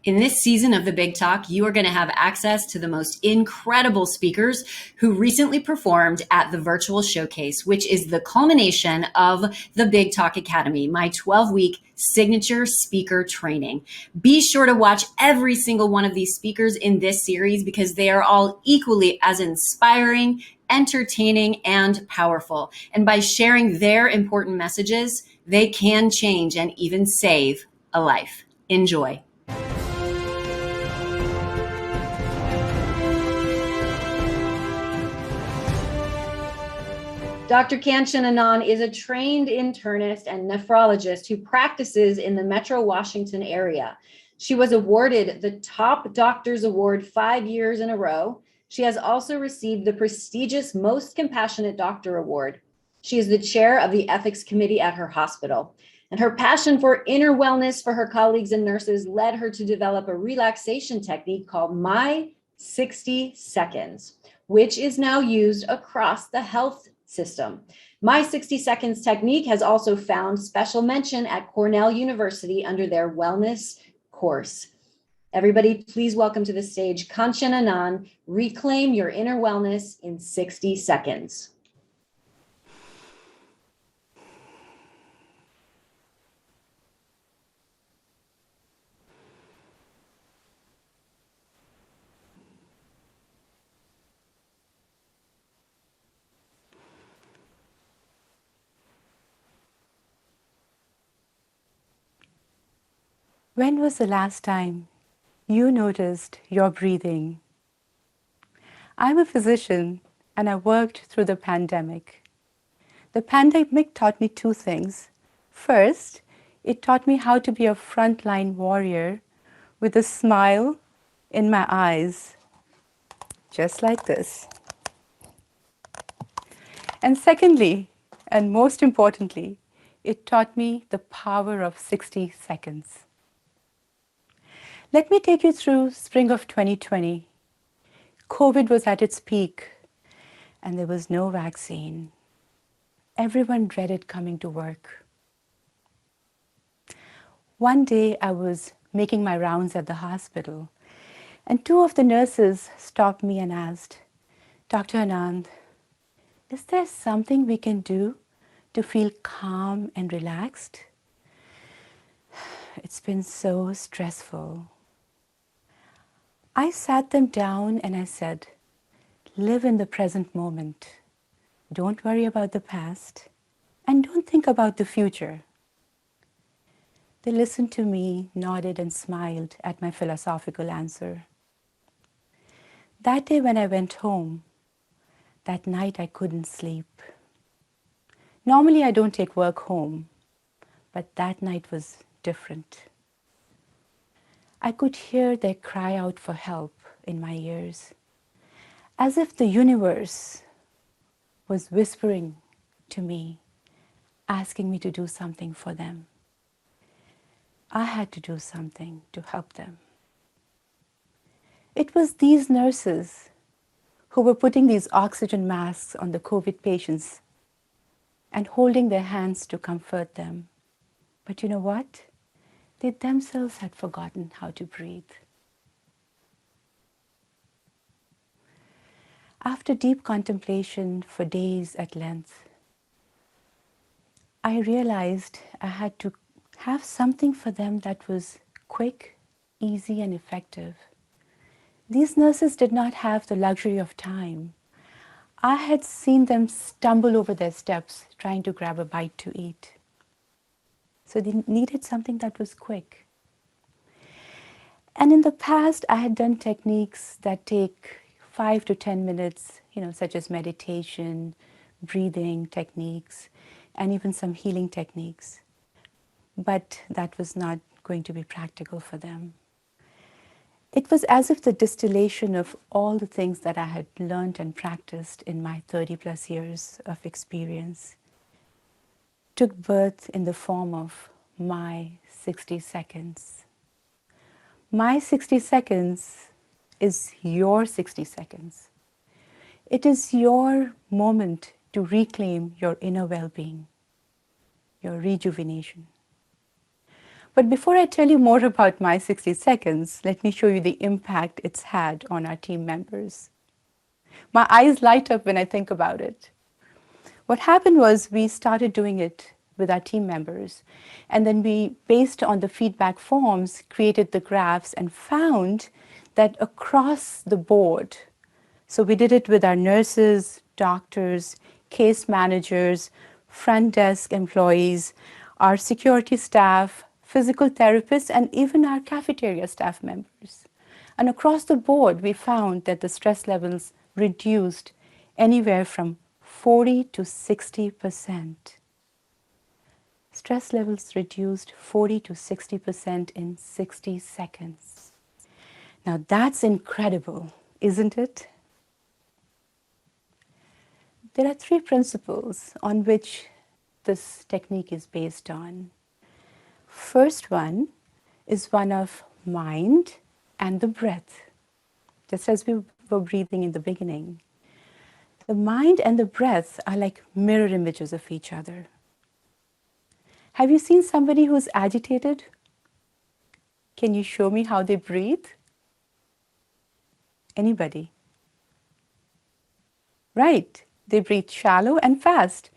In this season of The Big Talk, you are going to have access to the most incredible speakers who recently performed at the virtual showcase, which is the culmination of the Big Talk Academy, my 12-week signature speaker training. Be sure to watch every single one of these speakers in this series because they are all equally as inspiring, entertaining, and powerful. And by sharing their important messages, they can change and even save a life. Enjoy. Dr. Kanchan Anand is a trained internist and nephrologist who practices in the Metro Washington area. She was awarded the Top Doctors Award 5 years in a row. She has also received the prestigious Most Compassionate Doctor Award. She is the chair of the ethics committee at her hospital. And her passion for inner wellness for her colleagues and nurses led her to develop a relaxation technique called My 60 Seconds, which is now used across the health system. My 60 Seconds technique has also found special mention at Cornell University under their wellness course. Everybody, please welcome to the stage Kanchan Anand. Reclaim your inner wellness in 60 seconds. When was the last time you noticed your breathing? I'm a physician and I worked through the pandemic. The pandemic taught me two things. First, it taught me how to be a frontline warrior with a smile in my eyes, just like this. And secondly, and most importantly, it taught me the power of 60 seconds. Let me take you through spring of 2020. COVID was at its peak and there was no vaccine. Everyone dreaded coming to work. One day I was making my rounds at the hospital and two of the nurses stopped me and asked, "Dr. Anand, is there something we can do to feel calm and relaxed? It's been so stressful." I sat them down and I said, live in the present moment. Don't worry about the past and don't think about the future. They listened to me, nodded and smiled at my philosophical answer. That day when I went home, that night I couldn't sleep. Normally I don't take work home, but that night was different. I could hear their cry out for help in my ears, as if the universe was whispering to me, asking me to do something for them. I had to do something to help them. It was these nurses who were putting these oxygen masks on the COVID patients and holding their hands to comfort them. But you know what? They themselves had forgotten how to breathe. After deep contemplation for days at length, I realized I had to have something for them that was quick, easy, and effective. These nurses did not have the luxury of time. I had seen them stumble over their steps trying to grab a bite to eat. So they needed something that was quick. And in the past, I had done techniques that take 5 to 10 minutes, such as meditation, breathing techniques, and even some healing techniques. But that was not going to be practical for them. It was as if the distillation of all the things that I had learned and practiced in my 30 plus years of experience took birth in the form of my 60 seconds. My 60 seconds is your 60 seconds. It is your moment to reclaim your inner well-being, your rejuvenation. But before I tell you more about my 60 seconds, let me show you the impact it's had on our team members. My eyes light up when I think about it. What happened was we started doing it with our team members. And then we, based on the feedback forms, created the graphs and found that across the board, so we did it with our nurses, doctors, case managers, front desk employees, our security staff, physical therapists, and even our cafeteria staff members. And across the board, we found that the stress levels reduced anywhere from 40 to 60%. Stress levels reduced 40 to 60% in 60 seconds. Now that's incredible, isn't it? There are 3 principles on which this technique is based on. First one is one of mind and the breath, just as we were breathing in the beginning. The mind and the breath are like mirror images of each other. Have you seen somebody who's agitated? Can you show me how they breathe? Anybody? Right. They breathe shallow and fast.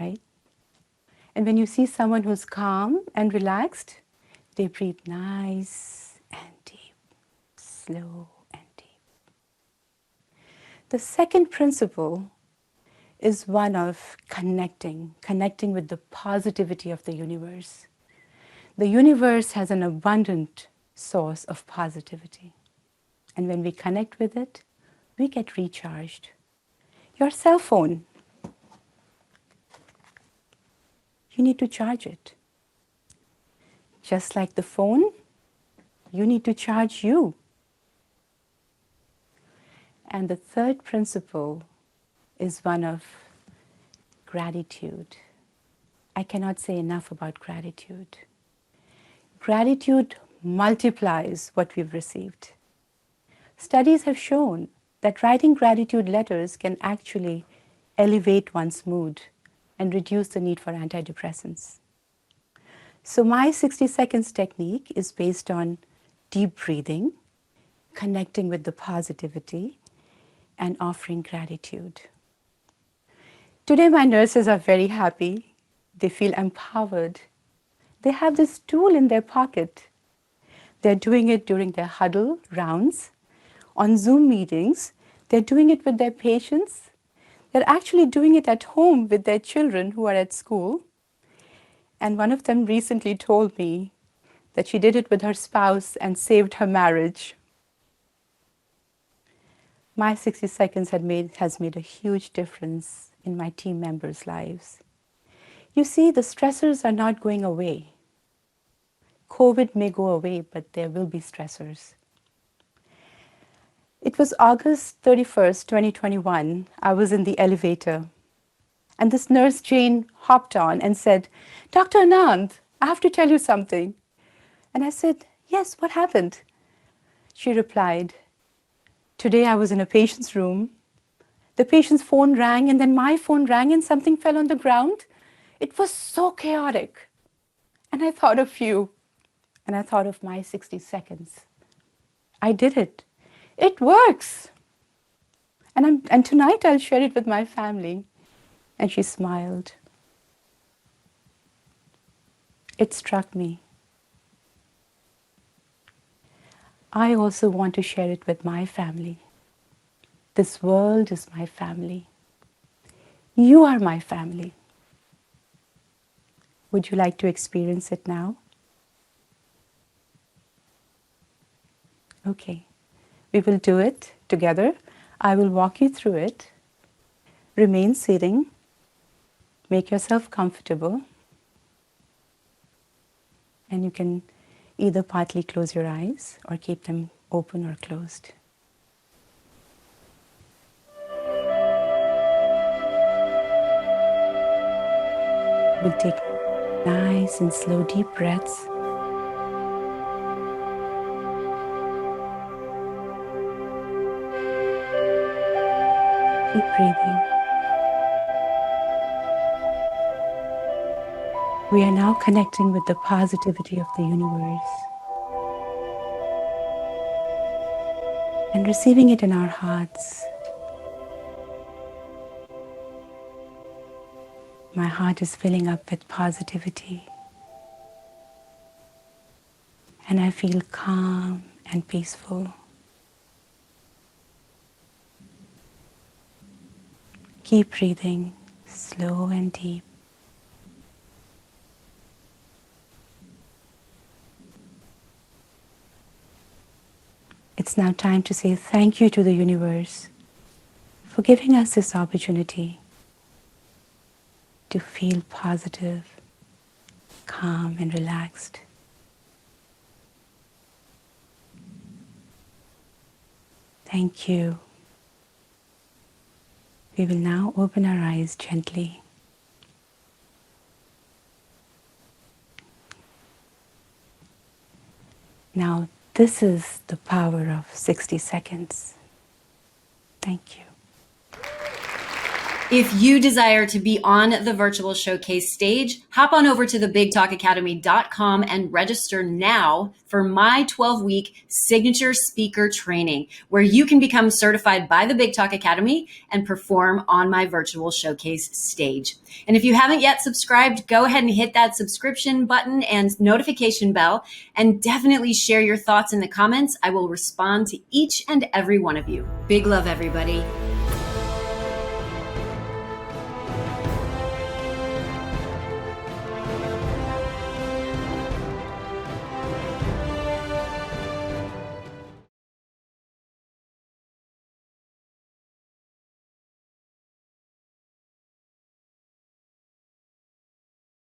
Right? And when you see someone who's calm and relaxed, they breathe nice and deep, slow and deep. The second principle is one of connecting with the positivity of the universe. The universe has an abundant source of positivity. And when we connect with it, we get recharged. Your cell phone, you need to charge it. Just like the phone, you need to charge you. And the third principle is one of gratitude. I cannot say enough about gratitude. Gratitude multiplies what we've received. Studies have shown that writing gratitude letters can actually elevate one's mood and reduce the need for antidepressants. So my 60 seconds technique is based on deep breathing, connecting with the positivity, and offering gratitude. Today my nurses are very happy. They feel empowered. They have this tool in their pocket. They're doing it during their huddle rounds, on Zoom meetings. They're doing it with their patients. They're actually doing it at home with their children who are at school. And one of them recently told me that she did it with her spouse and saved her marriage. My 60 seconds has made a huge difference in my team members' lives. You see, the stressors are not going away. COVID may go away, but there will be stressors. It was August 31st, 2021. I was in the elevator. And this nurse Jane hopped on and said, "Dr. Anand, I have to tell you something." And I said, "Yes, what happened?" She replied, "Today I was in a patient's room. The patient's phone rang and then my phone rang and something fell on the ground. It was so chaotic." And I thought of you. And I thought of my 60 seconds. I did it. It works. And tonight I'll share it with my family. And she smiled. It struck me. I also want to share it with my family. This world is my family. You are my family. Would you like to experience it now? Okay, we will do it together. I will walk you through it. Remain sitting. Make yourself comfortable. And you can either partly close your eyes or keep them open or closed. We'll take nice and slow deep breaths. Keep breathing. We are now connecting with the positivity of the universe and receiving it in our hearts. My heart is filling up with positivity, and I feel calm and peaceful. Keep breathing slow and deep. It's now time to say thank you to the universe for giving us this opportunity to feel positive, calm, and relaxed. Thank you. We will now open our eyes gently. Now, this is the power of 60 seconds. Thank you. If you desire to be on the virtual showcase stage, hop on over to thebigtalkacademy.com and register now for my 12-week signature speaker training, where you can become certified by the Big Talk Academy and perform on my virtual showcase stage. And if you haven't yet subscribed, go ahead and hit that subscription button and notification bell, and definitely share your thoughts in the comments. I will respond to each and every one of you. Big love, everybody.